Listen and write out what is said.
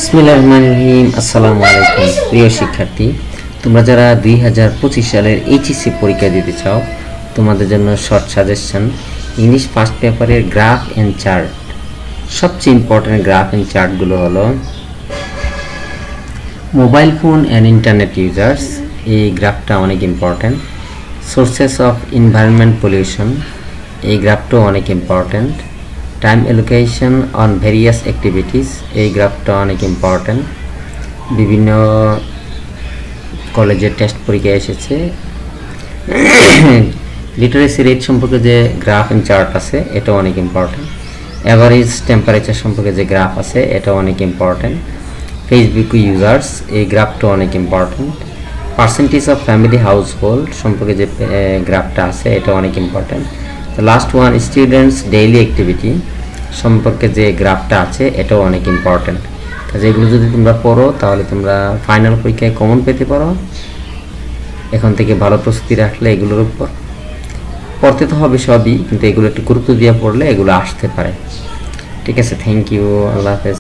বিসমিল্লাহির রহমানির রহিম। আসসালামু আলাইকুম প্রিয় শিক্ষার্থী, তোমরা যারা 2025 সালের এইচএসসি পরীক্ষা দিতে চাও তোমাদের জন্য শর্ট সাজেশন। ইংলিশ ফার্স্ট পেপারের গ্রাফ এন্ড চার্ট, সবচেয়ে ইম্পর্টেন্ট গ্রাফ এন্ড চার্টগুলো হলো mobile phone and internet users, এই গ্রাফটা অনেক important. Sources of environment pollution, এই গ্রাফটাও অনেক important. Time allocation on various activities, এই গ্রাফটা অনেক ইম্পর্টেন্ট। বিভিন্ন কলেজের টেস্ট পরীক্ষায় এসেছে। লিটারেসি রেট সম্পর্কে যে গ্রাফ এন্ড চার্ট আছে এটা অনেক ইম্পর্টেন্ট। অ্যাভারেজ টেম্পারেচার সম্পর্কে যে গ্রাফ আছে এটা অনেক ইম্পর্টেন্ট। ফেসবুক ইউজার্স, এই গ্রাফটা অনেক important. Percentage of family house hold সম্পর্কে যে গ্রাফটা আছে এটা অনেক important. Last one, students daily activity সম্পর্কে যে গ্রাফটা আছে এটাও অনেক ইম্পর্টেন্ট। কাজে এগুলো যদি তোমরা পড়ো তাহলে তোমরা ফাইনাল পরীক্ষায় কমন পেতে পারো। এখন থেকে ভালো প্রস্তুতি রাখলে এগুলোর উপর পড়তে তো হবে সবই, কিন্তু এগুলো একটু গুরুত্ব দিয়ে পড়লে এগুলো আসতে পারে। ঠিক আছে, থ্যাংক ইউ, আল্লাহ হাফেজ।